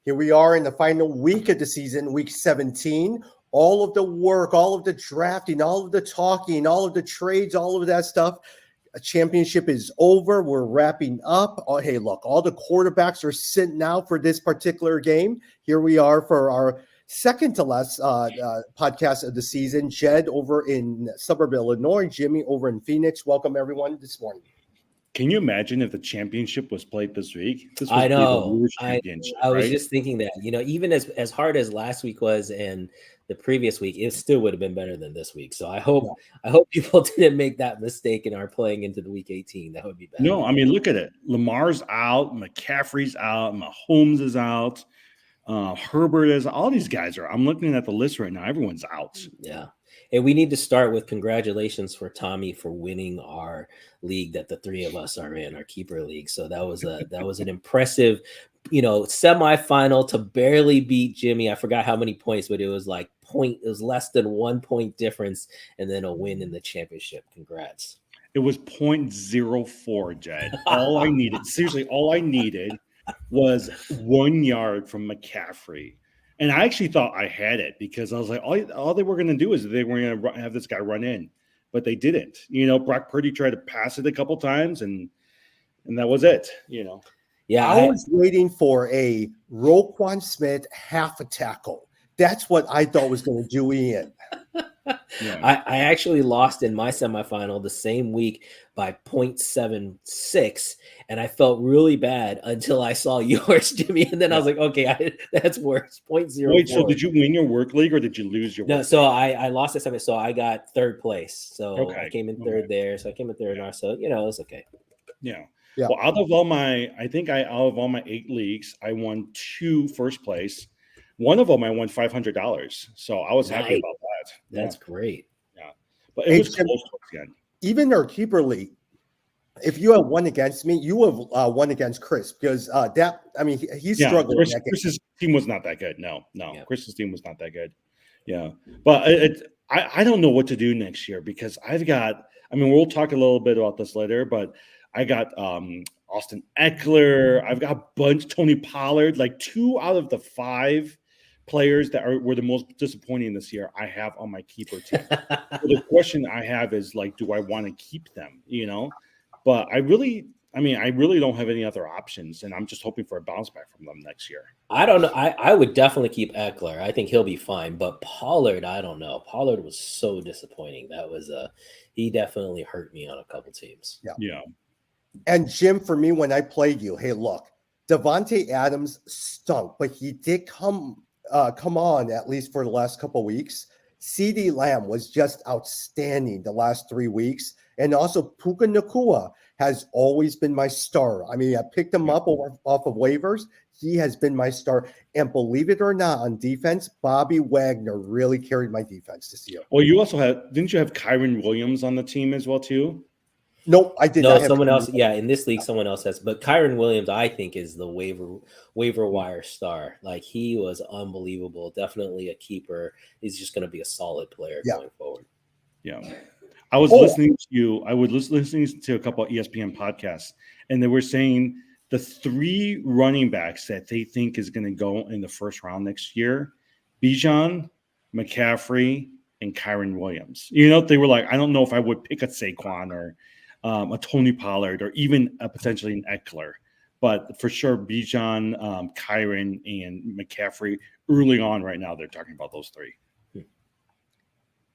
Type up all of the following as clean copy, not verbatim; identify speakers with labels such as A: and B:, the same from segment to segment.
A: Here we are in the final week of the season, week 17. All of the work, all of the drafting, all of the talking, all of the trades, all of that stuff. A championship is over. We're wrapping up. Oh, hey, look, all the quarterbacks are sitting out for this particular game. Here we are for our second to last podcast of the season. Jed over in suburb Illinois, Jimmy over in Phoenix. Welcome, everyone, this morning.
B: Can you imagine if the championship was played this week? This
C: I know.
B: the championship,
C: I was just thinking that, even as hard as last week was and the previous week, it still would have been better than this week. So I hope people didn't make that mistake and are playing into the week 18. That would be bad.
B: No, I mean, look at it. Lamar's out, McCaffrey's out, Mahomes is out, Herbert is. All these guys are. I'm looking at the list right now. Everyone's out.
C: Yeah. And we need to start with congratulations for Tommy for winning our league that the three of us are in, our keeper league. So that was an impressive, semifinal to barely beat Jimmy. I forgot how many points, but it was like it was less than 1 point difference, and then a win in the championship. Congrats.
B: It was 0.04, Jed. All I needed was 1 yard from McCaffrey. And I actually thought I had it because I was like, all they were going to do is they were going to have this guy run in, but they didn't. Brock Purdy tried to pass it a couple times, and that was it.
A: Yeah, I was waiting for a Roquan Smith half a tackle. That's what I thought was going to do Ian.
C: Yeah. I actually lost in my semifinal the same week by 0.76, and I felt really bad until I saw yours, Jimmy, and then I was like, okay, that's worse. 0.04.
B: Wait, so did you win your work league or did you lose your work league?
C: So I lost this semi, so I got third place. So I came in third there. So I came in third, so it was okay.
B: Yeah. Well, out of all my 8 leagues, I won 2 first place. One of them I won $500, so I was happy about that.
C: That's great.
B: Yeah, but it was close again.
A: Even our keeper league, if you have won against me, you have won against Chris because he's struggling.
B: Chris's team was not that good. No, Chris's team was not that good. Yeah, but I don't know what to do next year because I've got. We'll talk a little bit about this later, but I got Austin Eckler. I've got a bunch. Tony Pollard, like 2 out of the 5 players that were the most disappointing this year I have on my keeper team. So the question I have is do I want to keep them? But I really don't have any other options, and I'm just hoping for a bounce back from them next year.
C: I don't know. I would definitely keep Eckler. I think he'll be fine. But Pollard, I don't know. Pollard was so disappointing. That was he definitely hurt me on a couple teams.
B: Yeah.
A: And Jim, for me, when I played you, hey, look, Devontae Adams stunk, but he did come on at least for the last couple of weeks. CeeDee Lamb was just outstanding the last 3 weeks. And also Puka Nacua has always been my star. I picked him up off of waivers. He has been my star. And believe it or not, on defense, Bobby Wagner really carried my defense this year.
B: Well, didn't you have Kyren Williams on the team as well too?
A: Nope, I did not.
C: No, someone else. Yeah, in this league, someone else has. But Kyren Williams, I think, is the waiver wire star. Like, he was unbelievable. Definitely a keeper. He's just going to be a solid player going forward.
B: Yeah. I was listening to you. I was listening to a couple of ESPN podcasts, and they were saying the 3 running backs that they think is going to go in the first round next year: Bijan, McCaffrey, and Kyren Williams. They were like, I don't know if I would pick a Saquon or a Tony Pollard or even potentially an Eckler, but for sure Bijan, Kyren, and McCaffrey early on. Right now, they're talking about those 3.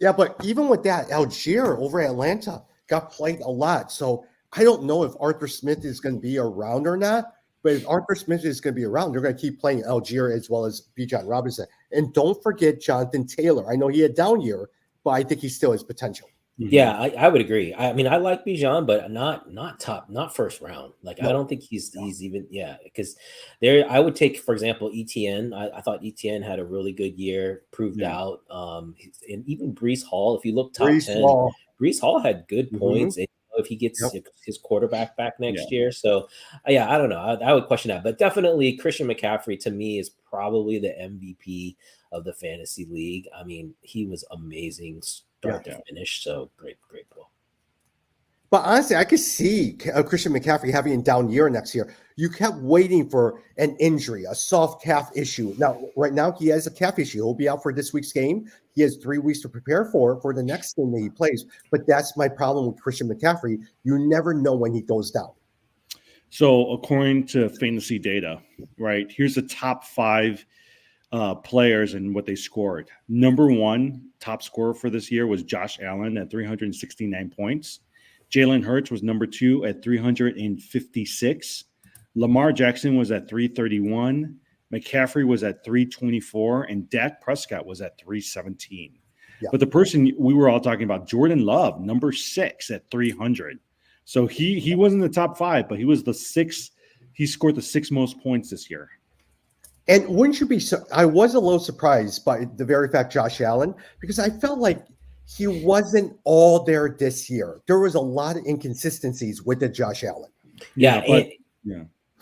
A: Yeah, but even with that, Algier over at Atlanta got played a lot. So I don't know if Arthur Smith is going to be around or not. But if Arthur Smith is going to be around, they're going to keep playing Algier as well as Bijan Robinson. And don't forget Jonathan Taylor. I know he had a down year, but I think he still has potential.
C: Yeah, I would agree. I like Bijan, but not top, not first round. I don't think he's even because there. I would take, for example, ETN. I thought ETN had a really good year, proved out. And even Breece Hall. If you look top 10, Breece Hall had good points. And if he gets his quarterback back next year, so I don't know. I would question that, but definitely Christian McCaffrey to me is probably the MVP of the fantasy league. He was amazing. Start to finish, so great pull.
A: But honestly, I could see Christian McCaffrey having a down year next year. You kept waiting for an injury, a soft calf issue. Now, right now, he has a calf issue. He'll be out for this week's game. He has 3 weeks to prepare for the next game that he plays. But that's my problem with Christian McCaffrey. You never know when he goes down.
B: So according to fantasy data, right, here's the top 5 players and what they scored. Number 1 top scorer for this year was Josh Allen at 369 points. Jalen Hurts was number 2 at 356. Lamar Jackson was at 331. McCaffrey was at 324. And Dak Prescott was at 317. Yeah. But the person we were all talking about, Jordan Love, number 6 at 300. So he wasn't the top 5, but he was the 6th. He scored the 6th most points this year.
A: And wouldn't you be I was a little surprised by the very fact Josh Allen, because I felt like he wasn't all there this year. There was a lot of inconsistencies with the Josh Allen.
C: Yeah,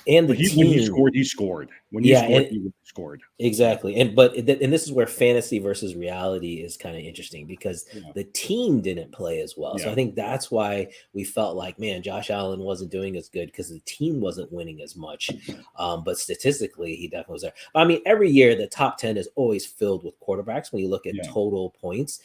C: and the team,
B: when he scored, he scored. When he scored, he scored.
C: Exactly. And this is where fantasy versus reality is kind of interesting, because the team didn't play as well. So I think that's why we felt like, man, Josh Allen wasn't doing as good because the team wasn't winning as much. But statistically, he definitely was there. I mean, every year the top 10 is always filled with quarterbacks when you look at total points.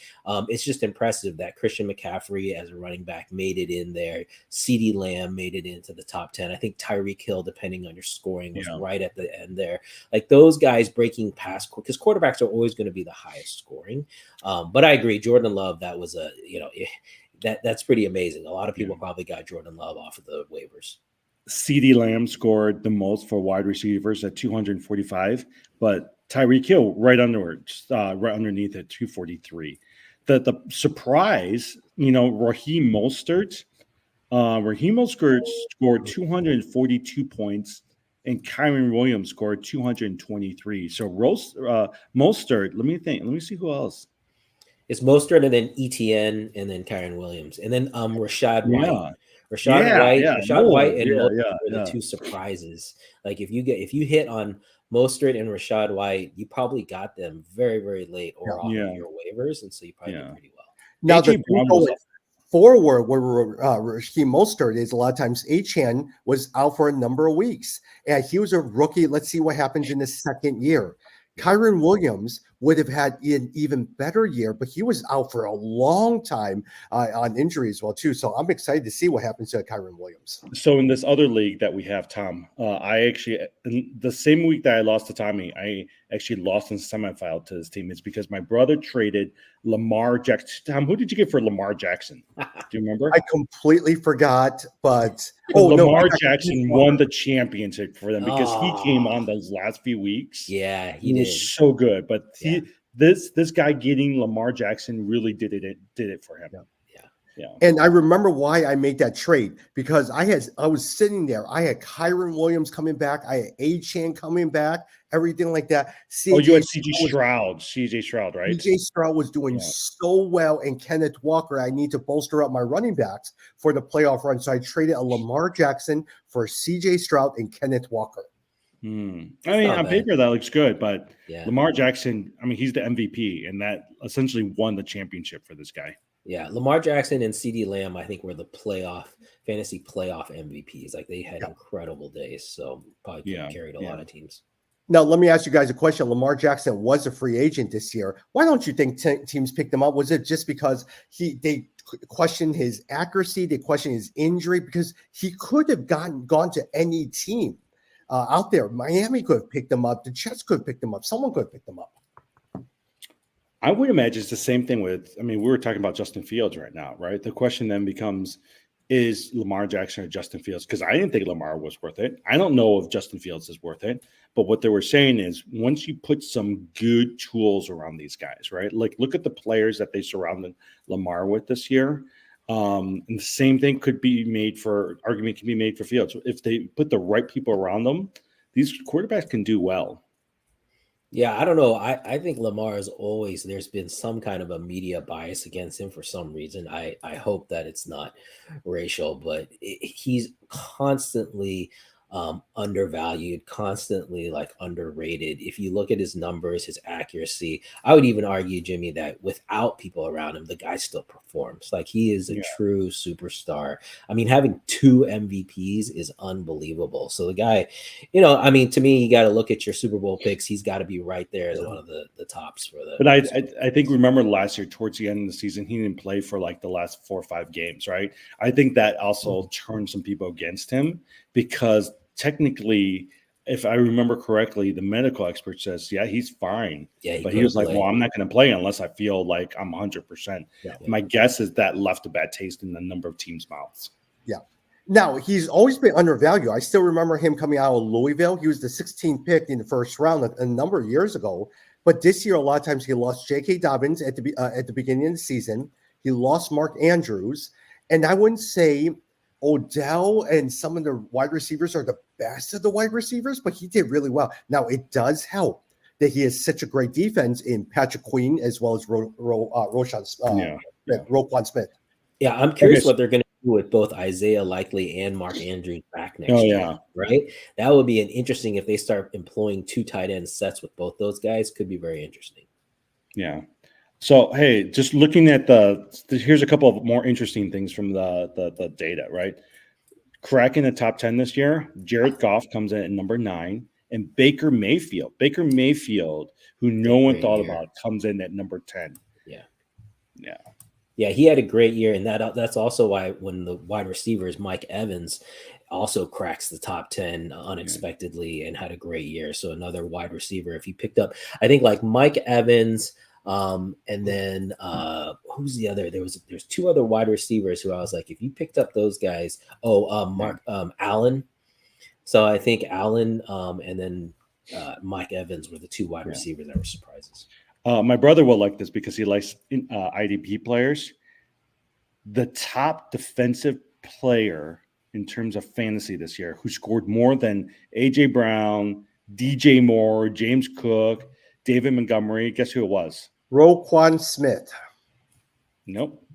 C: It's just impressive that Christian McCaffrey as a running back made it in there. CeeDee Lamb made it into the top 10. I think Tyreek Hill, depending on your scoring, was right at the end there. Like those guys breaking past, because quarterbacks are always going to be the highest scoring. But I agree, Jordan Love, that was that's pretty amazing. A lot of people probably got Jordan Love off of the waivers.
B: CeeDee Lamb scored the most for wide receivers at 245, but Tyreek Hill right underneath at 243. The surprise, Raheem Mostert. Raheem Mostert scored 242 points, and Kyren Williams scored 223. So Mostert, let me see who else.
C: It's Mostert and then ETN and then Kyren Williams. And then Rashad White. Rashad White and Mostert were the 2 surprises. Like if you hit on Mostert and Rashad White, you probably got them very, very late or off of your waivers, and so you probably did pretty well.
A: Now the forward where Raheem Mostert is, a lot of times Achane was out for a number of weeks, and he was a rookie. Let's see what happens in his second year. Kyren Williams would have had an even better year, but he was out for a long time on injury as well too. So I'm excited to see what happens to Kyren Williams.
B: So in this other league that we have, Tom, I actually, the same week that I lost to Tommy, I actually lost in semifinal to his team. It's because my brother traded Lamar Jackson. Tom, who did you get for Lamar Jackson? Do you remember?
A: I completely forgot, but
B: Lamar Jackson won the championship for them because he came on those last few weeks.
C: Yeah,
B: he was so good. But this guy getting Lamar Jackson really did it for him. Yeah.
A: And I remember why I made that trade, because I was sitting there. I had Kyren Williams coming back. I had Achane coming back, everything like that.
B: You had CJ Stroud, right?
A: CJ Stroud was doing so well, and Kenneth Walker. I need to bolster up my running backs for the playoff run. So I traded a Lamar Jackson for CJ Stroud and Kenneth Walker.
B: I mean, on paper that looks good, but Lamar Jackson, I mean, he's the MVP, and that essentially won the championship for this guy.
C: Yeah, Lamar Jackson and CeeDee Lamb, I think, were the fantasy playoff MVPs. Like they had incredible days, so probably carried a lot of teams.
A: Now, let me ask you guys a question. Lamar Jackson was a free agent this year. Why don't you think teams picked him up? Was it just because they questioned his accuracy, they questioned his injury? Because he could have gone to any team out there. Miami could have picked him up. The Jets could have picked him up. Someone could have picked him up.
B: I would imagine it's the same thing we were talking about Justin Fields right now, right? The question then becomes, is Lamar Jackson or Justin Fields? Because I didn't think Lamar was worth it. I don't know if Justin Fields is worth it. But what they were saying is once you put some good tools around these guys, right? Like look at the players that they surrounded Lamar with this year. And the same thing argument can be made for Fields. If they put the right people around them, these quarterbacks can do well.
C: Yeah, I don't know. I think Lamar is always, there's been some kind of a media bias against him for some reason. I hope that it's not racial, but he's constantly undervalued, constantly like underrated. If you look at his numbers, his accuracy, I would even argue, Jimmy, that without people around him, the guy still performs. Like he is a true superstar. I mean, having 2 MVPs is unbelievable. So the guy, I mean, to me, you got to look at your Super Bowl picks. He's got to be right there as one of the tops for the.
B: But I think, remember last year towards the end of the season, he didn't play for like the last 4 or 5 games, right? I think that also turned some people against him because technically, if I remember correctly, the medical expert says, yeah, he's fine.
C: Yeah,
B: but he was like, well, I'm not going to play unless I feel like I'm 100%.
C: Yeah.
B: My guess is that left a bad taste in a number of teams' mouths.
A: Yeah. Now, he's always been undervalued. I still remember him coming out of Louisville. He was the 16th pick in the first round a number of years ago. But this year, a lot of times he lost J.K. Dobbins at the beginning of the season. He lost Mark Andrews. And I wouldn't say Odell and some of the wide receivers are the best of the wide receivers, but he did really well. Now, it does help that he has such a great defense in Patrick Queen as well as Roquan Smith.
C: Yeah, I'm curious what they're going to do with both Isaiah Likely and Mark Andrews back next year, right? That would be an interesting if they start employing 2 tight end sets with both those guys. Could be very interesting.
B: Yeah. So, hey, just looking at here's a couple of more interesting things from the data, right? Cracking the top 10 this year, Jared Goff comes in at number 9, and Baker Mayfield, who no one thought about, comes in at number 10.
C: Yeah, he had a great year, and that's also why when the wide receivers, Mike Evans, also cracks the top 10 unexpectedly and had a great year. So another wide receiver, if he picked up, I think like Mike Evans. And then who's the other? There's 2 other wide receivers who I was like, if you picked up those guys, Mark Allen. So I think Allen and then Mike Evans were the 2 wide receivers that were surprises.
B: My brother will like this because he likes IDP players. The top defensive player in terms of fantasy this year who scored more than A.J. Brown, DJ Moore, James Cook, David Montgomery. Guess who it was?
A: Roquan Smith.
B: Nope.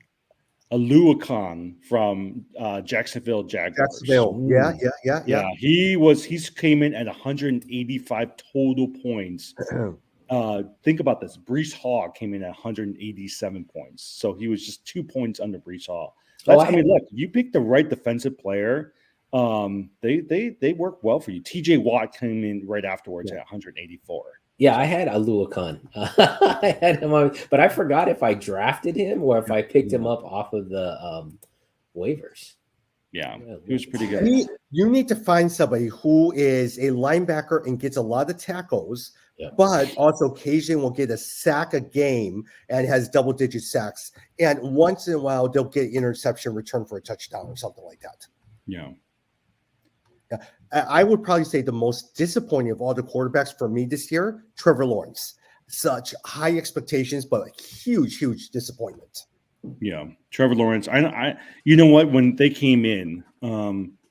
B: Aluakon from Jacksonville Jaguars.
A: Yeah.
B: He came in at 185 total points. Think about this. Breece Hall came in at 187 points. So he was just 2 points under Breece Hall. Look, you picked the right defensive player. They work well for you. TJ Watt came in right afterwards at 184.
C: Yeah, I had Aluakon. I had him on, but I forgot if I drafted him or if I picked him up off of the waivers.
B: Yeah, he was pretty good.
A: You need to find somebody who is a linebacker and gets a lot of tackles, but also occasionally will get a sack a game and has double-digit sacks. And once in a while, they'll get interception return for a touchdown or something like that.
B: Yeah.
A: I would probably say the most disappointing of all the quarterbacks for me this year, Trevor Lawrence. Such high expectations, but a huge disappointment.
B: Yeah, Trevor Lawrence. I you know what? When they came in,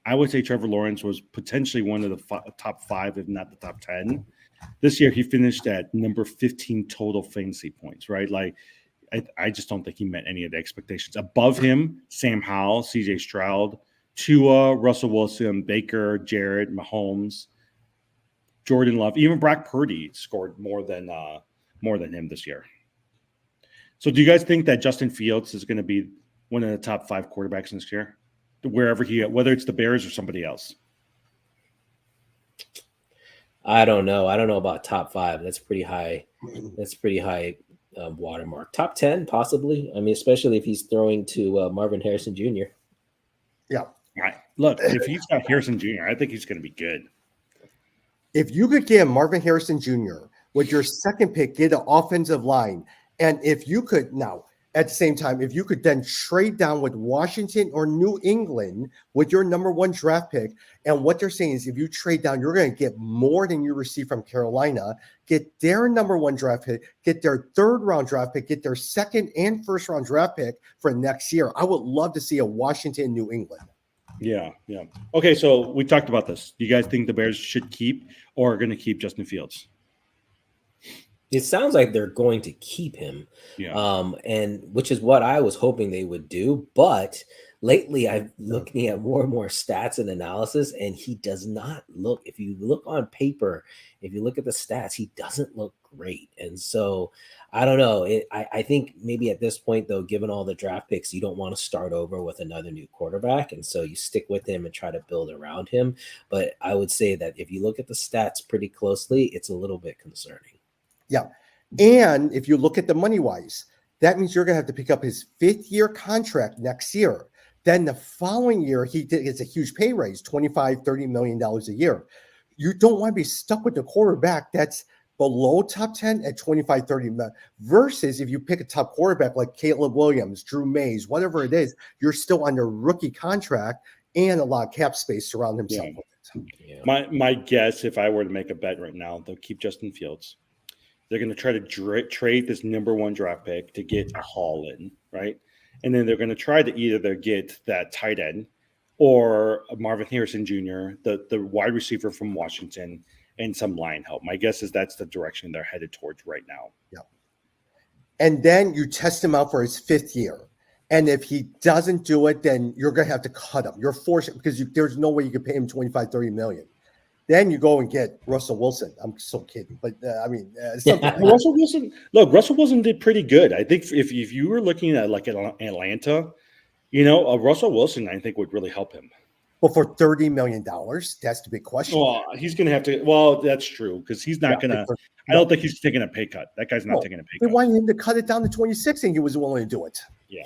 B: I would say Trevor Lawrence was potentially one of the top 5, if not the top 10. This year, he finished at number 15 total fantasy points. Right, like I just don't think he met any of the expectations. Above him, Sam Howell, C.J. Stroud, Tua, Russell Wilson, Baker, Jared, Mahomes, Jordan Love, even Brock Purdy scored more than him this year. So do you guys think that Justin Fields is going to be one of the top 5 quarterbacks next year, wherever whether it's the Bears or somebody else?
C: I don't know. I don't know about top 5. That's pretty high. That's pretty high watermark. Top 10, possibly. I mean, especially if he's throwing to Marvin Harrison Jr.
A: Yeah.
B: Right. Look, if he's got Harrison Jr., I think he's going to be good.
A: If you could get Marvin Harrison Jr. with your second pick, get an offensive line, and if you could now at the same time, if you could then trade down with Washington or New England with your number 1 draft pick, and what they're saying is if you trade down, you're going to get more than you receive from Carolina, get their number 1 draft pick, get their 3rd round draft pick, get their 2nd and 1st round draft pick for next year. I would love to see a Washington, New England.
B: Yeah. Okay, so we talked about this. Do you guys think the Bears should keep or are going to keep Justin Fields?
C: It sounds like they're going to keep him, and which is what I was hoping they would do. But lately I'm looking at more and more stats and analysis, and he does not look, if you look on paper, if you look at the stats, he doesn't look great. And so I don't know. I think maybe at this point, though, given all the draft picks, you don't want to start over with another new quarterback. And so you stick with him and try to build around him. But I would say that if you look at the stats pretty closely, it's a little bit concerning.
A: Yeah. And if you look at the money wise, that means you're going to have to pick up his 5th-year contract next year. Then the following year, he gets a huge pay raise, $25-30 million a year. You don't want to be stuck with the quarterback that's below top 10 at 25-30 million versus if you pick a top quarterback like Caleb Williams, Drew Mays, whatever it is, you're still under rookie contract and a lot of cap space to surround himself with it.
C: Yeah.
B: My guess, if I were to make a bet right now, they'll keep Justin Fields. They're going to try to trade this number 1 draft pick to get a haul in, right? And then they're going to try to either get that tight end or Marvin Harrison Jr., the wide receiver from Washington, and some line help. My guess is that's the direction they're headed towards right now.
A: Yeah. And then you test him out for his 5th year. And if he doesn't do it, then you're going to have to cut him. You're forced because there's no way you could pay him 25-30 million. Then you go and get Russell Wilson. I'm so kidding, but something.
B: Russell Wilson did pretty good. I think if you were looking at like Atlanta, Russell Wilson, I think would really help him.
A: Well, for $30 million, that's the big question.
B: Well, he's going to have to. Well, that's true because he's not going to. I don't think he's taking a pay cut. That guy's not taking a pay cut.
A: They wanted him to cut it down to 26, and he was willing to do it.
B: Yeah.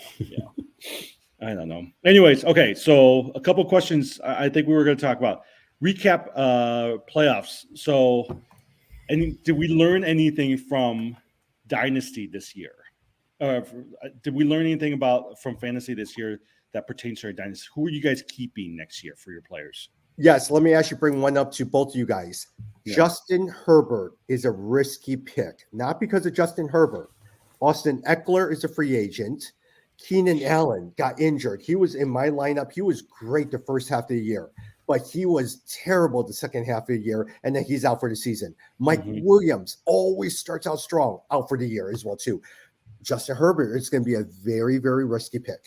B: I don't know. Anyways, okay. So a couple questions I think we were going to talk about. Recap playoffs. So, did we learn anything from Dynasty this year? Did we learn anything from Fantasy this year that pertains to our Dynasty? Who are you guys keeping next year for your players?
A: Yes, let me actually bring one up to both of you guys. Yeah. Justin Herbert is a risky pick, not because of Justin Herbert. Austin Eckler is a free agent. Keenan Allen got injured. He was in my lineup. He was great the first half of the year, but he was terrible the second half of the year, and then he's out for the season. Mike Williams always starts out strong, out for the year as well, too. Justin Herbert is going to be a very, very risky pick.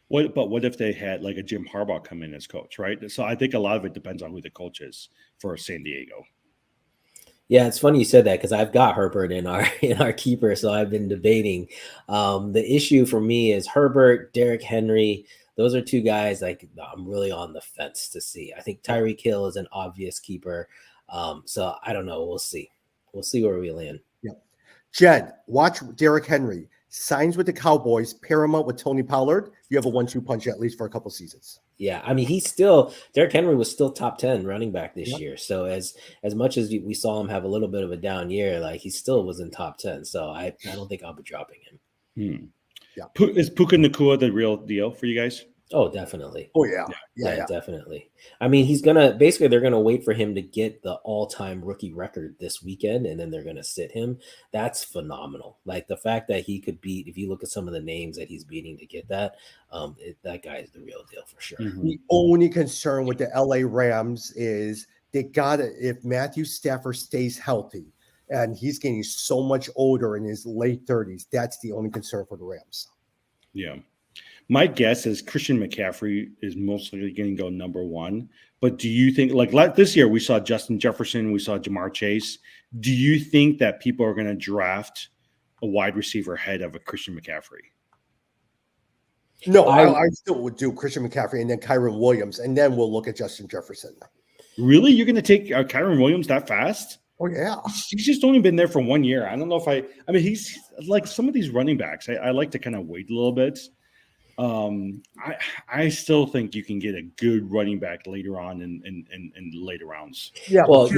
B: What if they had like a Jim Harbaugh come in as coach, right? So I think a lot of it depends on who the coach is for San Diego.
C: Yeah, it's funny you said that because I've got Herbert in our keeper, so I've been debating. The issue for me is Herbert, Derrick Henry. Those are 2 guys like I'm really on the fence to see. I think Tyreek Hill is an obvious keeper. So I don't know. We'll see. We'll see where we land.
A: Yeah. Jed, watch Derrick Henry. Signs with the Cowboys, pair him up with Tony Pollard. You have a 1-2 punch at least for a couple seasons.
C: Yeah, I mean, Derrick Henry was still top 10 running back this year. So as much as we saw him have a little bit of a down year, like he still was in top 10. So I don't think I'll be dropping him.
A: Yeah.
B: Is Puka Nacua the real deal for you guys?
C: Oh, definitely.
A: Oh, yeah,
C: definitely. I mean, they're gonna wait for him to get the all-time rookie record this weekend, and then they're gonna sit him. That's phenomenal. Like the fact that he could beat, if you look at some of the names that he's beating to get that, that guy is the real deal for sure.
A: The only concern with the LA Rams is if Matthew Stafford stays healthy, and he's getting so much older in his late 30s, that's the only concern for the Rams.
B: Yeah. My guess is Christian McCaffrey is most likely going to go number 1. But do you think, like this year, we saw Justin Jefferson, we saw Jamar Chase. Do you think that people are going to draft a wide receiver ahead of a Christian McCaffrey?
A: No, I still would do Christian McCaffrey and then Kyren Williams, and then we'll look at Justin Jefferson.
B: Really? You're going to take Kyren Williams that fast?
A: Oh, yeah.
B: He's just only been there for 1 year. I don't know if I mean, he's like some of these running backs. I like to kind of wait a little bit. I still think you can get a good running back later on in later rounds.
A: Yeah.
C: Well,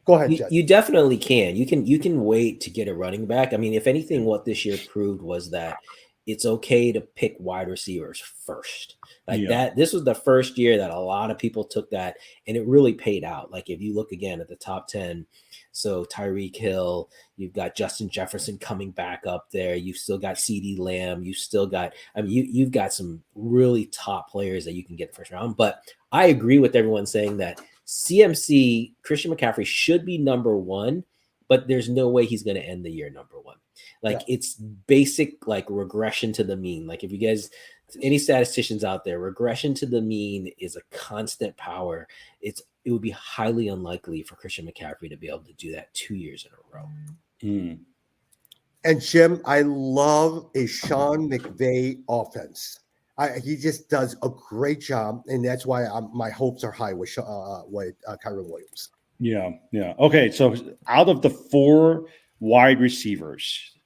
A: go ahead, Jed.
C: You definitely can. You can wait to get a running back. I mean, if anything, what this year proved was that it's okay to pick wide receivers first. That this was the first year that a lot of people took that, and it really paid out. Like if you look again at the top 10, so Tyreek Hill, you've got Justin Jefferson coming back up there. You've still got CeeDee Lamb. You've got some really top players that you can get in the first round. But I agree with everyone saying that CMC, Christian McCaffrey should be number 1, but there's no way he's going to end the year number 1. Like it's basic like regression to the mean. Like if you guys, any statisticians out there, regression to the mean is a constant power. It would be highly unlikely for Christian McCaffrey to be able to do that 2 years in a row.
B: Mm.
A: And Jim, I love a Sean McVay offense. He just does a great job, and that's why my hopes are high with Kyren Williams.
B: Yeah. Okay, so out of the 4 wide receivers,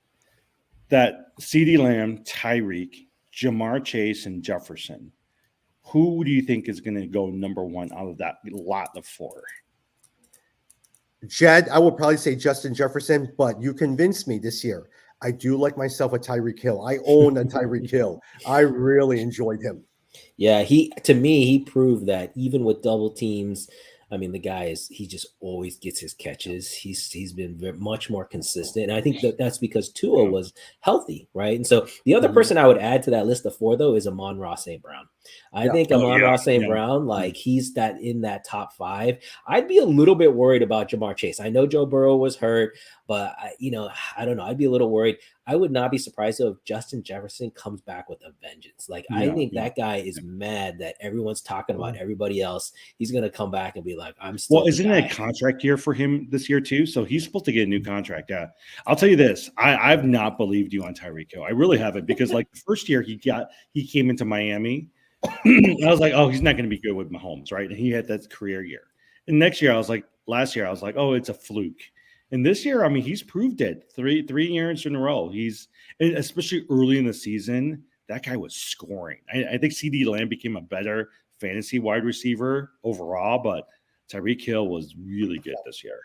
B: that CeeDee Lamb, Tyreek, Jamar Chase, and Jefferson, who do you think is going to go number 1 out of that lot of 4?
A: Jed, I would probably say Justin Jefferson, but you convinced me this year. I do like myself a Tyreek Hill. I own a Tyreek Hill. I really enjoyed him.
C: Yeah, to me, he proved that even with double teams, I mean, the guy he just always gets his catches. He's been much more consistent. And I think that's because Tua was healthy, right? And so the other person I would add to that list of 4, though, is Amon-Ra St. Brown. I think Amon-Ra St. Brown, like he's in that top 5. I'd be a little bit worried about Jamar Chase. I know Joe Burrow was hurt, but I don't know. I'd be a little worried. I would not be surprised if Justin Jefferson comes back with a vengeance. Like I think that guy is mad that everyone's talking about everybody else. He's gonna come back and be like, "I'm still."
B: Well, isn't it a contract year for him this year too? So he's supposed to get a new contract. Yeah, I'll tell you this: I've not believed you on Tyreek Hill. I really haven't, because like the first year he came into Miami, I was like, oh, he's not going to be good with Mahomes, right? And he had that career year. And last year I was like, oh, it's a fluke. And this year, I mean, he's proved it 3 years in a row. Especially early in the season, that guy was scoring. I think CeeDee Lamb became a better fantasy wide receiver overall, but Tyreek Hill was really good this year.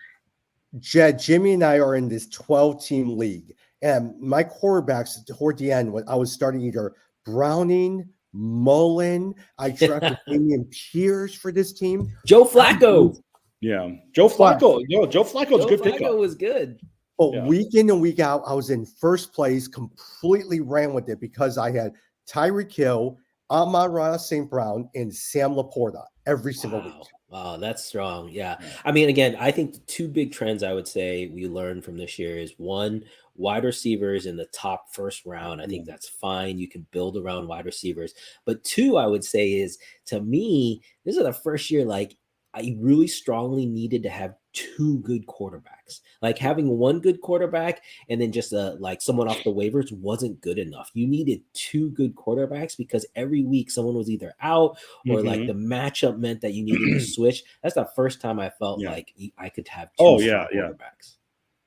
A: Jed, Jimmy and I are in this 12-team league, and my quarterbacks toward the end, I was starting either Browning, Mullen. I drafted Damian Pierce for this team.
C: Joe Flacco.
B: Yeah, Joe Flacco. Joe Flacco's good pickup.
C: Flacco was good.
A: But week in and week out, I was in first place, completely ran with it because I had Tyreek Hill, Amon-Ra St. Brown, and Sam Laporta every single week.
C: Wow, that's strong. Yeah. I mean, again, I think the 2 big trends I would say we learned from this year is 1, wide receivers in the top first round. I think that's fine. You can build around wide receivers. But 2, I would say is, to me, this is the first year, like, I really strongly needed to have 2 good quarterbacks. Like having 1 good quarterback and then just like someone off the waivers wasn't good enough. You needed 2 good quarterbacks because every week someone was either out or like the matchup meant that you needed to switch. That's the first time I felt like I could have 2 quarterbacks.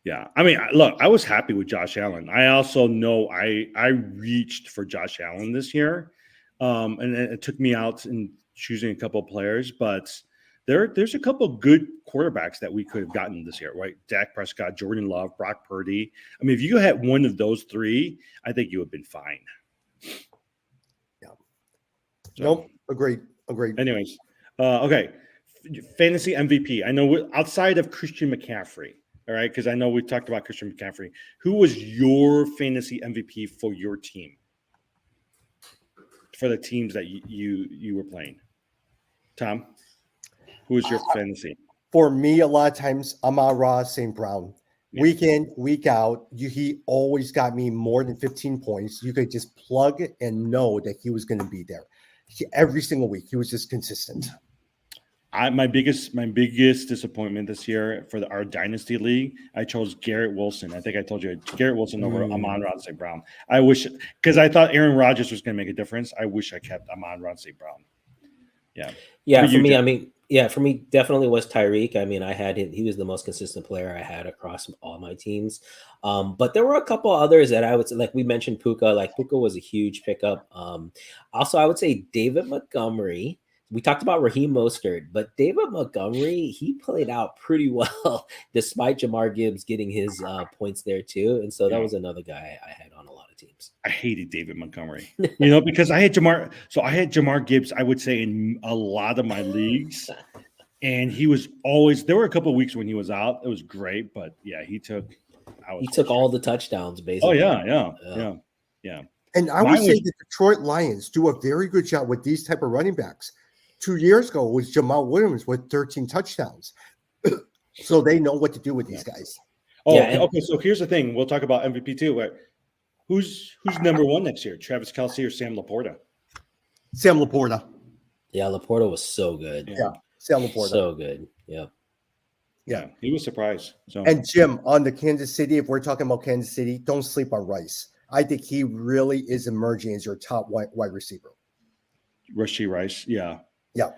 B: Yeah. I mean, look, I was happy with Josh Allen. I also know I reached for Josh Allen this year. And it took me out in choosing a couple of players, but there's a couple of good quarterbacks that we could have gotten this year, right? Dak Prescott, Jordan Love, Brock Purdy. I mean, if you had one of those 3, I think you would have been fine.
A: Yeah. So, nope. Agreed.
B: Anyways, okay. Fantasy MVP. I know outside of Christian McCaffrey, all right, because I know we talked about Christian McCaffrey. Who was your fantasy MVP for your team? For the teams that you were playing? Tom? Who was your fantasy?
A: For me, a lot of times, Amon-Ra St. Brown. Yeah. Week in, week out, he always got me more than 15 points. You could just plug and know that he was going to be there. Every single week, he was just consistent.
B: My biggest disappointment this year for our Dynasty League, I chose Garrett Wilson. I think I told you Garrett Wilson over Amon-Ra St. Brown. I wish, because I thought Aaron Rodgers was going to make a difference. I wish I kept Amon-Ra St. Brown.
C: Yeah. For me, I mean, for me, definitely was Tyreek. I mean, I had him. He was the most consistent player I had across all my teams. But there were a couple others that I would say, like we mentioned Puka. Like Puka was a huge pickup. Also, I would say David Montgomery. We talked about Raheem Mostert, but David Montgomery, he played out pretty well despite Jahmyr Gibbs getting his points there too. And so that was another guy I had on a lot of teams.
B: I hated David Montgomery, because I had Jahmyr. So I had Jahmyr Gibbs, I would say, in a lot of my leagues. And he was always, there were a couple of weeks when he was out. It was great, but he took
C: all the touchdowns, basically.
B: Oh, yeah.
A: And I would say the Detroit Lions do a very good job with these type of running backs. 2 years ago, it was Jamal Williams with 13 touchdowns. So they know what to do with these guys.
B: Oh,
C: Yeah,
B: okay,
C: and-
B: okay. So here's the thing. We'll talk about MVP too. But who's number one next year? Travis Kelce or Sam Laporta?
A: Sam Laporta.
C: Yeah, Laporta was so good.
A: Yeah, Sam Laporta.
C: So good. Yeah.
B: Yeah, he was surprised. So
A: And Jim, on the Kansas City, if we're talking about Kansas City, don't sleep on Rice. I think he really is emerging as your top wide receiver.
B: Rashee Rice, yeah.
A: Yeah.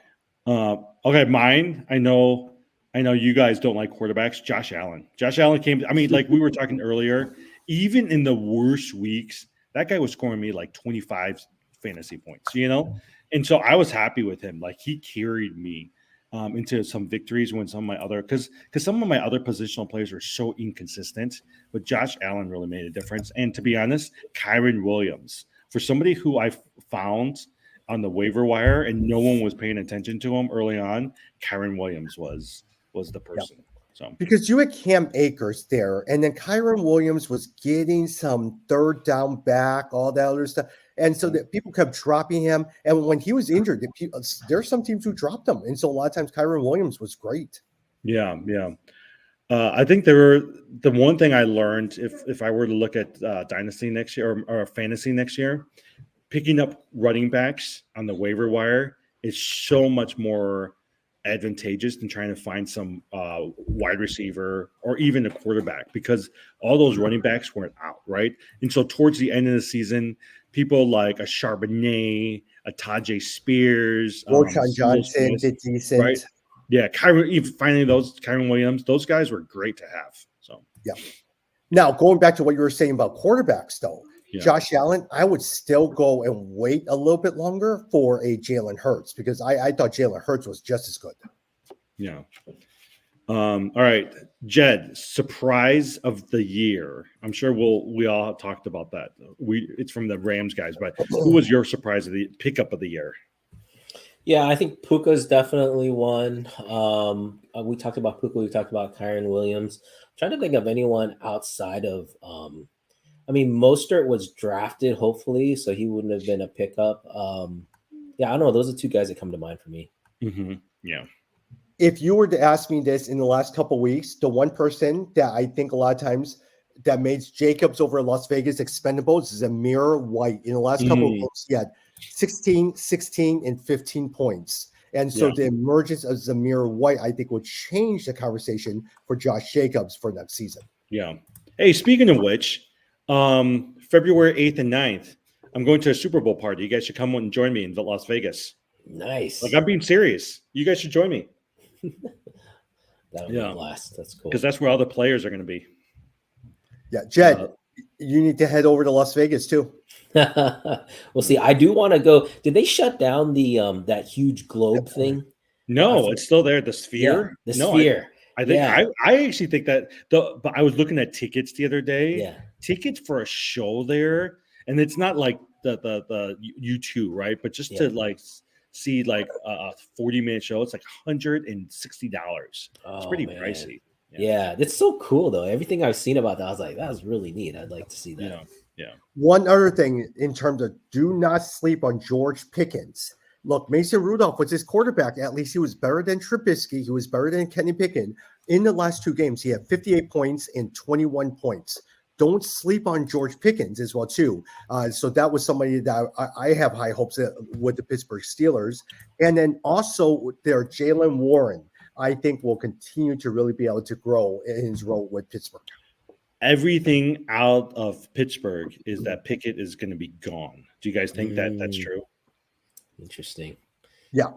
B: Okay, mine. I know you guys don't like quarterbacks. Josh Allen. Josh Allen came. I mean, like we were talking earlier, even in the worst weeks, that guy was scoring me like 25 fantasy points, And so I was happy with him. Like he carried me into some victories when some of my other because some of my other positional players are so inconsistent, but Josh Allen really made a difference. And to be honest, Kyren Williams, for somebody who I found on the waiver wire and no one was paying attention to him early on, Kyren Williams was the person.
A: Yeah.
B: So
A: because you had Cam Akers there, and then Kyren Williams was getting some third down back, all that other stuff. And so that people kept dropping him. And when he was injured, there's some teams who dropped him. And so a lot of times Kyren Williams was great.
B: Yeah. I think the one thing I learned if I were to look at Dynasty next year or Fantasy next year, picking up running backs on the waiver wire is so much more advantageous than trying to find some wide receiver or even a quarterback because all those running backs weren't out, right? And so towards the end of the season, people like a Charbonnet, a Tajay Spears,
A: Roshan Johnson did decent.
B: Right? Yeah, Kyren Williams, those guys were great to have. So
A: yeah. Now going back to what you were saying about quarterbacks, though, Josh Allen, I would still go and wait a little bit longer for a Jalen Hurts because I thought Jalen Hurts was just as good.
B: Yeah. All right, Jed, surprise of the year. I'm sure we all have talked about that. It's from the Rams guys, but who was your surprise of the pickup of the year?
C: Yeah, I think Puka's definitely one. We talked about Puka. We talked about Kyren Williams. I'm trying to think of anyone outside of. Mostert was drafted, hopefully, so he wouldn't have been a pickup. Yeah, I don't know. Those are two guys that come to mind for me.
B: Mm-hmm. Yeah.
A: If you were to ask me this in the last couple of weeks, the one person that I think a lot of times that made Jacobs over Las Vegas expendable is Amir White. In the last couple of weeks, he had 16, 16, and 15 points. And so the emergence of Zamir White, I think, will change the conversation for Josh Jacobs for next season.
B: Yeah. Hey, speaking of which, February 8th and 9th, I'm going to a Super Bowl party. You guys should come and join me in Las Vegas.
C: Nice.
B: Like, I'm being serious. You guys should join me.
C: That'll be a blast. That's cool.
B: Because that's where all the players are going to be.
A: Yeah, Jed, you need to head over to Las Vegas too.
C: We'll see. I do want to go. Did they shut down the that huge globe thing?
B: No, it's still there. The Sphere.
C: Yeah, the Sphere.
B: I think I actually think that but I was looking at tickets the other day.
C: Yeah.
B: Tickets for a show there, and it's not like the U2, right? But just to like see like a 40-minute show, it's like $160. It's pretty pricey.
C: Yeah, it's so cool though. Everything I've seen about that, I was like, that was really neat. I'd like to see that.
B: Yeah.
A: One other thing in terms of do not sleep on George Pickens. Look, Mason Rudolph was his quarterback. At least he was better than Trubisky. He was better than Kenny Pickett. In the last two games, he had 58 points and 21 points. Don't sleep on George Pickens as well, too. So that was somebody that I have high hopes with the Pittsburgh Steelers. And then also there, Jaylen Warren, I think will continue to really be able to grow in his role with Pittsburgh.
B: Everything out of Pittsburgh is that Pickett is going to be gone. Do you guys think that that's true?
C: Interesting.
A: Yeah.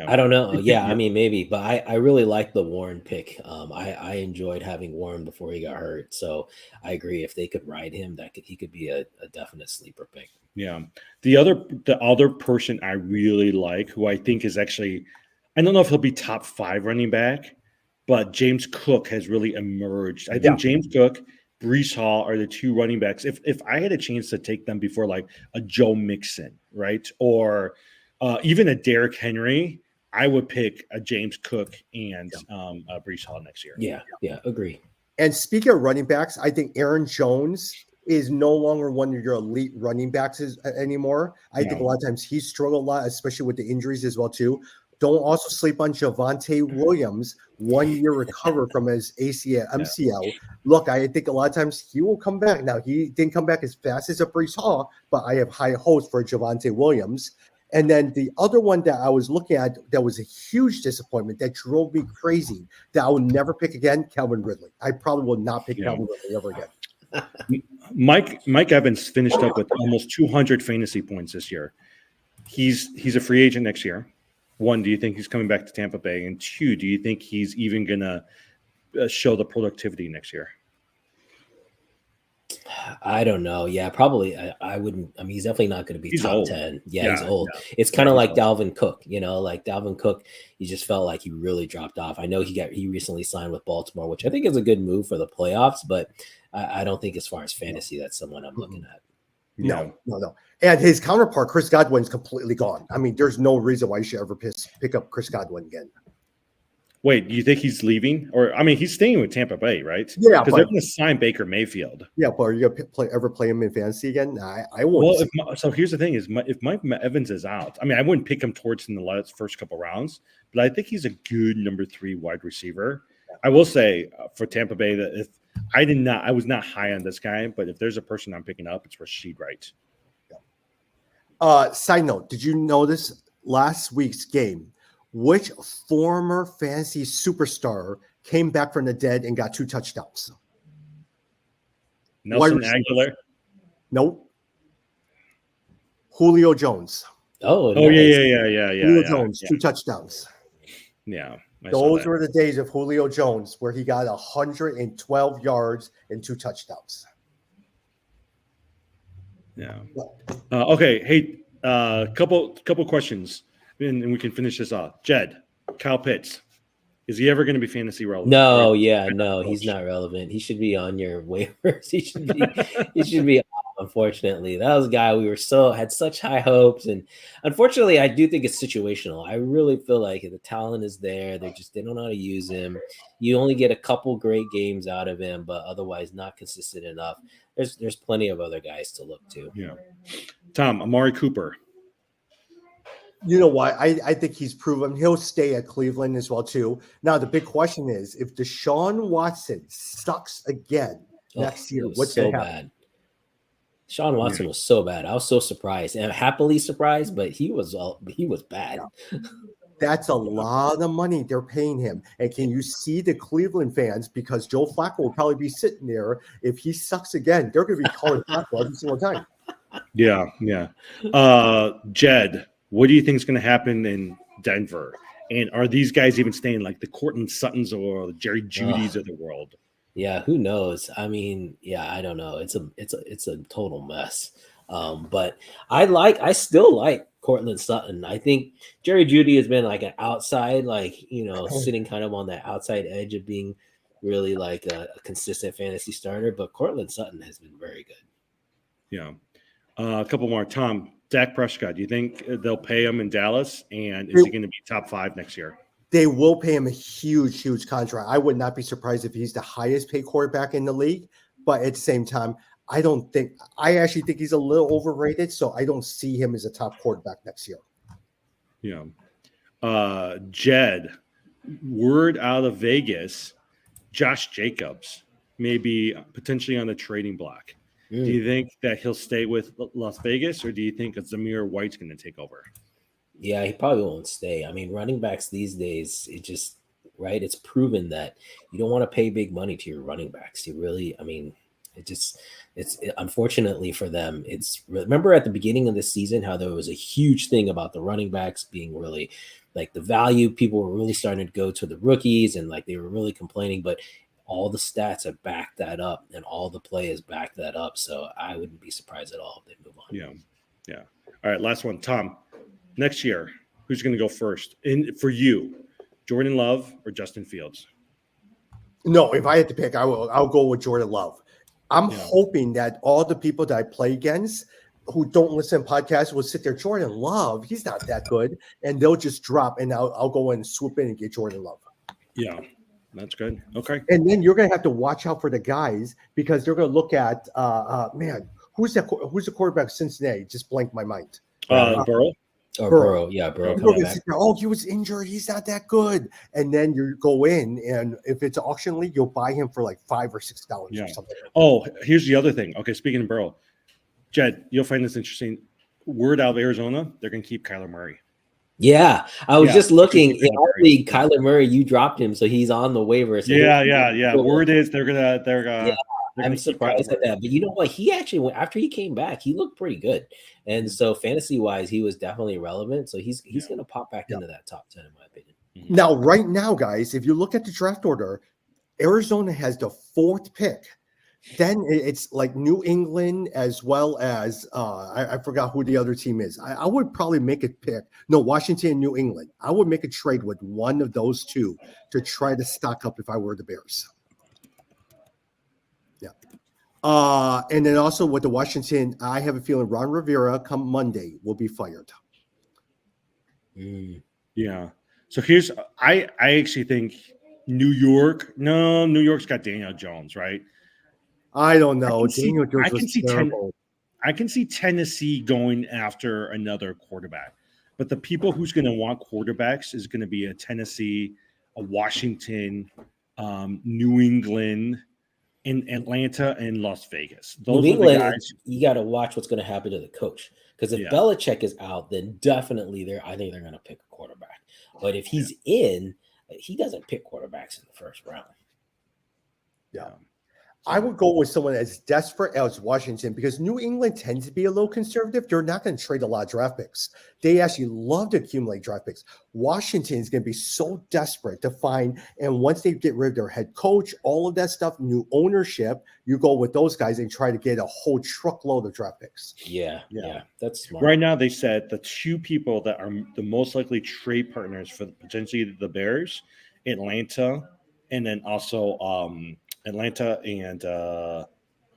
C: I don't know. Yeah, I mean, maybe, but I really like the Warren pick. I enjoyed having Warren before he got hurt. So I agree. If they could ride him, he could be a definite sleeper pick.
B: Yeah. The other person I really like, who I think is actually, I don't know if he'll be top 5 running back, but James Cook has really emerged. I think James Cook, Breece Hall are the two running backs. If I had a chance to take them before like a Joe Mixon, right? Or even a Derrick Henry, I would pick a James Cook and Breece Hall next year.
C: Yeah, agree.
A: And speaking of running backs, I think Aaron Jones is no longer one of your elite running backs anymore. I think a lot of times he struggled a lot, especially with the injuries as well too. don't also sleep on Javonte Williams, 1 year recover from his ACL, MCL. Look, I think a lot of times he will come back. Now, he didn't come back as fast as a Brees Hall, but I have high hopes for Javonte Williams. And then the other one that I was looking at that was a huge disappointment that drove me crazy that I will never pick again, Calvin Ridley. I probably will not pick Calvin Ridley ever again.
B: Mike Evans finished up with almost 200 fantasy points this year. He's a free agent next year. One, do you think he's coming back to Tampa Bay? And two, do you think he's even going to show the productivity next year?
C: I don't know. Yeah, probably. I wouldn't. I mean, he's definitely not going to be top
B: old.
C: 10. Yeah, he's old. Yeah. It's kind of like Dalvin Cook. Like Dalvin Cook, he just felt like he really dropped off. I know he recently signed with Baltimore, which I think is a good move for the playoffs, but I don't think as far as fantasy, that's someone I'm looking at.
A: No. And his counterpart, Chris Godwin's completely gone. I mean, there's no reason why you should ever pick up Chris Godwin again.
B: Wait, do you think he's leaving? Or, I mean, he's staying with Tampa Bay, right?
A: Yeah.
B: Because they're going to sign Baker Mayfield.
A: Yeah, but are you going to ever play him in fantasy again? I won't.
B: Well, so here's the thing is, if Mike Evans is out, I mean, I wouldn't pick him towards in the first couple rounds, but I think he's a good number 3 wide receiver. Yeah. I will say for Tampa Bay that if I was not high on this guy, but if there's a person I'm picking up, it's Rashid Wright.
A: Yeah. Side note, did you notice last week's game? Which former fantasy superstar came back from the dead and got 2 touchdowns?
B: Nelson Aguilar?
A: Nope. Julio Jones.
C: Oh,
B: nice. Yeah.
A: Julio Jones, 2 touchdowns.
B: Yeah.
A: Those were the days of Julio Jones where he got 112 yards and 2 touchdowns.
B: Yeah. Okay. Hey, couple questions. And we can finish this off. Jed, Kyle Pitts, is he ever going to be fantasy relevant?
C: No, he's not relevant. He should be on your waivers. He should be. Unfortunately, that was a guy we had such high hopes, and unfortunately, I do think it's situational. I really feel like the talent is there. They don't know how to use him. You only get a couple great games out of him, but otherwise not consistent enough. There's plenty of other guys to look to.
B: Yeah, Tom, Amari Cooper.
A: You know what? I think he's proven he'll stay at Cleveland as well, too. Now, the big question is, if Deshaun Watson sucks again next year, what's going to happen?
C: Deshaun Watson was so bad. I was so surprised and happily surprised, but he was bad.
A: Yeah. That's a lot of money they're paying him. And can you see the Cleveland fans, because Joe Flacco will probably be sitting there. If he sucks again, they're going to be calling Flacco every single time.
B: Yeah. Jed, what do you think is going to happen in Denver? And are these guys even staying, like the Courtland Suttons or the Jerry Judys of the world?
C: Yeah, who knows? I mean, I don't know. It's a total mess. But I still like Courtland Sutton. I think Jerry Jeudy has been like an outside, sitting kind of on that outside edge of being really like a consistent fantasy starter. But Courtland Sutton has been very good.
B: Yeah. A couple more. Tom, Dak Prescott, do you think they'll pay him in Dallas? And is he going to be top 5 next year?
A: They will pay him a huge contract. I would not be surprised if he's the highest paid quarterback in the league. But at the same time, I actually think he's a little overrated. So I don't see him as a top quarterback next year.
B: Yeah. Jed, word out of Vegas, Josh Jacobs may be potentially on the trading block. Do you think that he'll stay with Las Vegas, or do you think Zamir White's going to take over?
C: Yeah, he probably won't stay. I mean, running backs these days, it's proven that you don't want to pay big money to your running backs. It's unfortunately for them. Remember at the beginning of the season how there was a huge thing about the running backs being really like the value. People were really starting to go to the rookies and like they were really complaining, but all the stats have backed that up and all the play has backed that up. So I wouldn't be surprised at all if they move on.
B: Yeah. All right, last one. Tom, next year, who's going to go first? For you, Jordan Love or Justin Fields?
A: No, if I had to pick, I'll go with Jordan Love. I'm hoping that all the people that I play against who don't listen to podcasts will sit there, Jordan Love, he's not that good. And they'll just drop and I'll go in and swoop in and get Jordan Love.
B: Yeah. That's good. Okay.
A: And then you're going to have to watch out for the guys because they're going to look at, who's the quarterback of Cincinnati? Just blanked my mind.
B: Burrow?
C: Or
A: Burrow.
C: Burrow
A: People
C: coming
A: can
C: back.
A: sit there, oh, he was injured. He's not that good. And then you go in, and if it's an auction league, you'll buy him for like $5 or $6
B: Yeah.
A: or something.
B: Oh, here's the other thing. Okay, speaking of Burrow, Jed, you'll find this interesting. Word out of Arizona, they're going to keep Kyler Murray.
C: Yeah, I was just looking. In
B: Kyler
C: our
B: Murray.
C: league, Kyler Murray, you dropped him, so he's on the waivers. So
B: Yeah. Word is they're gonna.
C: Yeah, I'm surprised at that. But you know what? He actually, after he came back, he looked pretty good. And so fantasy wise, he was definitely relevant. So he's going to pop back into that top 10, in my opinion.
A: Now, right now, guys, if you look at the draft order, Arizona has the 4th pick. Then it's like New England as well as I forgot who the other team is. I would probably make a pick. No, Washington and New England. I would make a trade with one of those two to try to stock up if I were the Bears. Yeah. And then also with the Washington, I have a feeling Ron Rivera come Monday will be fired.
B: Yeah. So here's I actually think New York's got Daniel Jones, right?
A: I don't know. Daniel Jones
B: I can
A: was
B: see
A: terrible.
B: I can see Tennessee going after another quarterback, but the people who's going to want quarterbacks is going to be a Tennessee, a Washington, New England, in Atlanta, and Las Vegas. Those
C: New
B: are the
C: England,
B: guys.
C: you got to watch what's going to happen to the coach, because if Belichick is out, then definitely I think they're going to pick a quarterback. But if he's in, he doesn't pick quarterbacks in the first round.
A: Yeah. I would go with someone as desperate as Washington, because New England tends to be a little conservative. They're not going to trade a lot of draft picks. They actually love to accumulate draft picks. Washington is going to be so desperate to find, and once they get rid of their head coach, all of that stuff, new ownership, you go with those guys and try to get a whole truckload of draft picks.
C: Yeah, that's smart.
B: Right now, they said the 2 people that are the most likely trade partners for potentially the Bears, Atlanta, and then also Atlanta and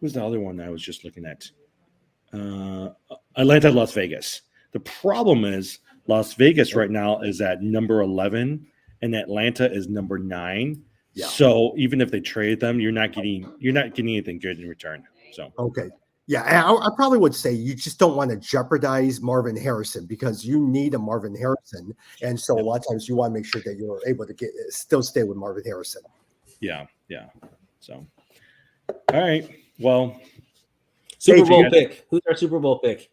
B: who's the other one I was just looking at? Atlanta, Las Vegas. The problem is Las Vegas right now is at number 11 and Atlanta is number 9. Yeah. So even if they trade them, you're not getting anything good in return. So
A: okay. Yeah, I probably would say you just don't want to jeopardize Marvin Harrison, because you need a Marvin Harrison. And so a lot of times you want to make sure that you're able to still stay with Marvin Harrison.
B: Yeah. So, all right. Well,
C: Super Bowl pick. Who's our Super Bowl pick?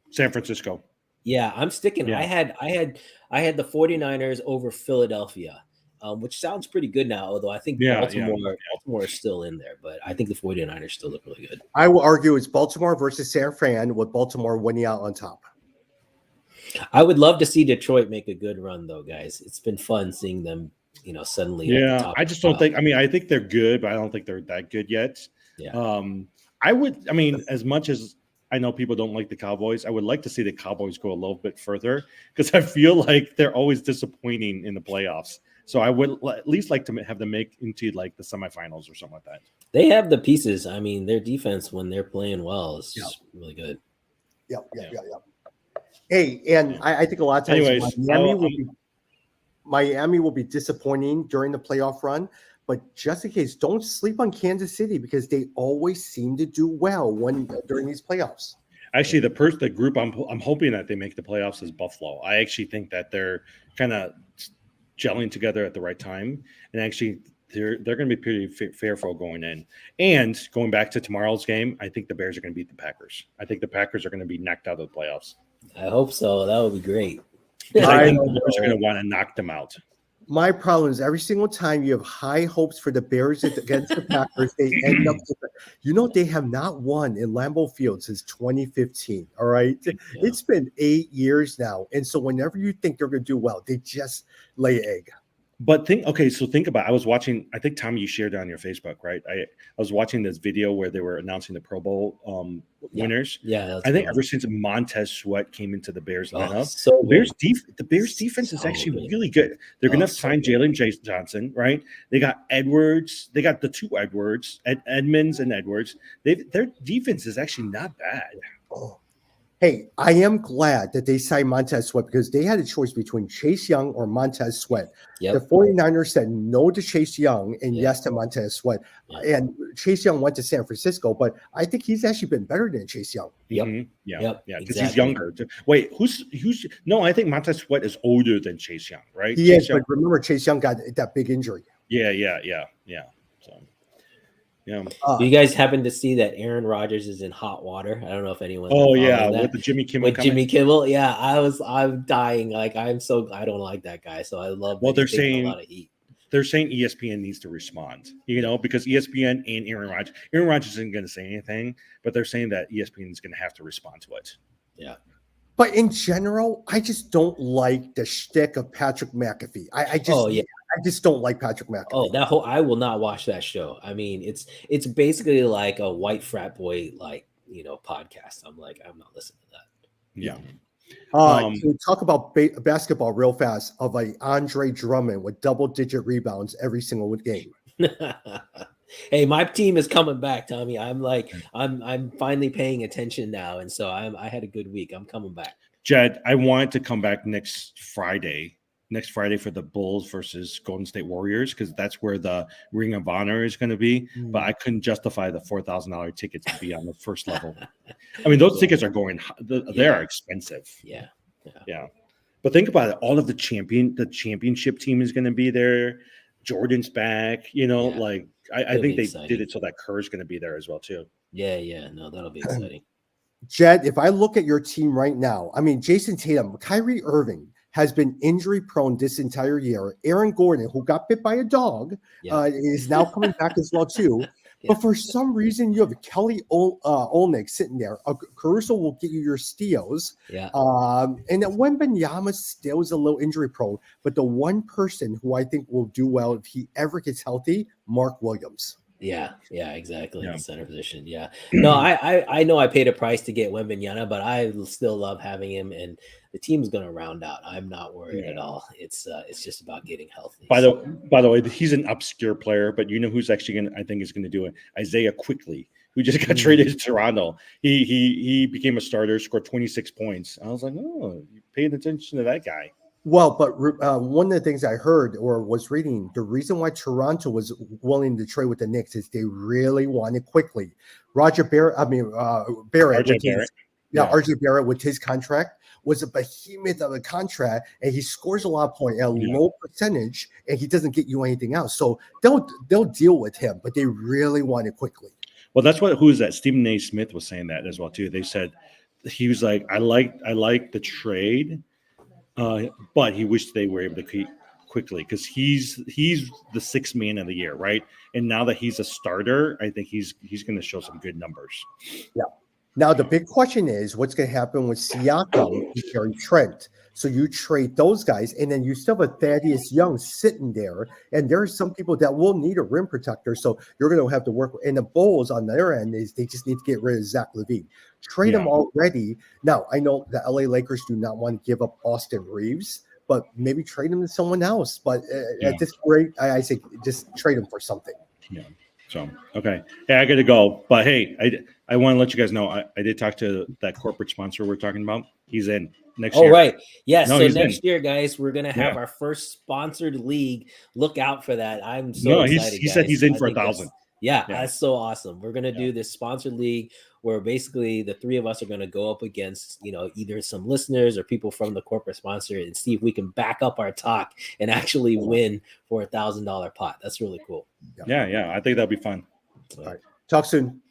B: San Francisco.
C: Yeah, I'm sticking. Yeah. I had the 49ers over Philadelphia, which sounds pretty good now, although I think Baltimore is still in there, but I think the 49ers still look really good.
A: I will argue it's Baltimore versus San Fran, with Baltimore winning out on top.
C: I would love to see Detroit make a good run, though, guys. It's been fun seeing them, suddenly.
B: Yeah, I just don't think. I think they're good, but I don't think they're that good yet.
C: Yeah.
B: As much as I know people don't like the Cowboys, I would like to see the Cowboys go a little bit further, because I feel like they're always disappointing in the playoffs. So I would at least like to have them make into like the semifinals or something like that.
C: They have the pieces. Their defense, when they're playing well, is just really good.
A: Yeah. Hey, and I think a lot of times Miami will be disappointing during the playoff run, but just in case, don't sleep on Kansas City, because they always seem to do well during these playoffs.
B: Actually, the group I'm hoping that they make the playoffs is Buffalo. I actually think that they're kind of gelling together at the right time, and actually they're going to be pretty fearful going in. And going back to tomorrow's game, I think the Bears are going to beat the Packers. I think the Packers are going to be knocked out of the playoffs.
C: I hope so. That would be great.
B: I think the Bears are going to want to knock them out.
A: My problem is every single time you have high hopes for the Bears against the Packers, they end up. They have not won in Lambeau Field since 2015. All right, It's been 8 years now, and so whenever you think they're going to do well, they just lay egg.
B: But think about it. I was watching, I think, Tommy, you shared it on your Facebook, right? I was watching this video where they were announcing the Pro Bowl winners.
C: Yeah.
B: I think ever since Montez Sweat came into the Bears lineup, the Bears defense is actually really good. They're going to sign Jalen Johnson, right? They got Edwards. They got the 2 Edwards, Edmonds and Edwards. Their defense is actually not bad.
A: Hey, I am glad that they signed Montez Sweat because they had a choice between Chase Young or Montez Sweat.
C: Yep.
A: The 49ers said no to Chase Young and
C: Yep.
A: yes to Montez Sweat.
C: Yep.
A: And Chase Young went to San Francisco, but I think he's actually been better than Chase Young.
C: Yep.
B: Mhm. Yeah.
C: Yep.
B: Yeah. Because
C: Exactly.
B: he's younger. Wait, who's no, I think Montez Sweat is older than Chase Young, right?
A: He
B: Chase
A: is,
B: Young,
A: but remember Chase Young got that big injury.
B: yeah. So yeah.
C: Do you guys happen to see that Aaron Rodgers is in hot water? I don't know if anyone.
B: Oh yeah, with the Jimmy Kimmel.
C: With Jimmy Kimmel, yeah, I'm dying. Like I don't like that guy, so I love.
B: Well,
C: that
B: they're
C: he's taking
B: saying
C: a lot of heat.
B: They're saying ESPN needs to respond, because ESPN and Aaron Rodgers isn't going to say anything, but they're saying that ESPN is going to have to respond to it.
C: Yeah.
A: But in general, I just don't like the shtick of Patrick McAfee. I just don't like Patrick McAfee.
C: Oh, I will not watch that show. I mean, it's basically like a white frat boy podcast. I'm not listening to that.
B: Yeah.
A: To talk about basketball real fast of a Andre Drummond with double-digit rebounds every single game.
C: Hey, my team is coming back, Tommy. I'm finally paying attention now, and so I had a good week. I'm coming back.
B: Jed, I want to come back next Friday for the Bulls versus Golden State Warriors, because that's where the Ring of Honor is going to be. But I couldn't justify the $4,000 tickets to be on the first level. I mean, those tickets are going; they are expensive.
C: Yeah.
B: But think about it: all of the championship team is going to be there. Jordan's back. I think they did it so that Kerr's going to be there as well too.
C: Yeah. No, that'll be exciting.
A: Jed, if I look at your team right now, I mean, Jason Tatum, Kyrie Irving has been injury prone this entire year. Aaron Gordon, who got bit by a dog, is now coming back as well too. Yeah. But for some reason, you have Kelly Olynyk sitting there. Caruso will get you your steals.
C: Yeah.
A: And then Wembanyama still is a little injury prone. But the one person who I think will do well if he ever gets healthy, Mark Williams.
C: Yeah, exactly. The center position. Yeah. No, I know I paid a price to get Wembanyama, but I still love having him, and the team's going to round out. I'm not worried at all. It's just about getting healthy.
B: By the way, he's an obscure player, but you know who's actually I think is going to do it? Isaiah Quickly, who just got traded to Toronto. He became a starter, scored 26 points. I was like, oh, you paid attention to that guy.
A: Well, but one of the things I heard or was reading, the reason why Toronto was willing to trade with the Knicks is they really wanted Quickly. RJ Barrett. RJ Barrett with his contract was a behemoth of a contract, and he scores a lot of points at a low percentage, and he doesn't get you anything else. So they'll deal with him, but they really wanted Quickly.
B: Well, that's who is that? Stephen A. Smith was saying that as well too. They said he was like, I like the trade. But he wished they were able to keep Quickly because he's the sixth man of the year, right? And now that he's a starter, I think he's going to show some good numbers.
A: Yeah. Now the big question is what's going to happen with Siakam and Gary Trent. So you trade those guys, and then you still have a Thaddeus Young sitting there, and there are some people that will need a rim protector. So you're going to have to work. And the Bulls on their end is they just need to get rid of Zach LaVine. Trade him already. Now I know the LA Lakers do not want to give up Austin Reeves, but maybe trade him to someone else. But at this rate, I say just trade him for something.
B: Yeah. So okay, hey, I got to go. But hey, I want to let you guys know I did talk to that corporate sponsor we're talking about. He's in next year.
C: Oh, right. Yeah.
B: No,
C: so next year, guys, we're going to have
B: Yeah.
C: our first sponsored league. Look out for that. I'm so excited.
B: He said he's in for 1,000.
C: Yeah, that's so awesome. We're going to do this sponsored league where basically the three of us are going to go up against, either some listeners or people from the corporate sponsor and see if we can back up our talk and actually win for $1,000 pot. That's really cool.
B: Yeah. I think that'll be fun.
A: All right. Talk soon.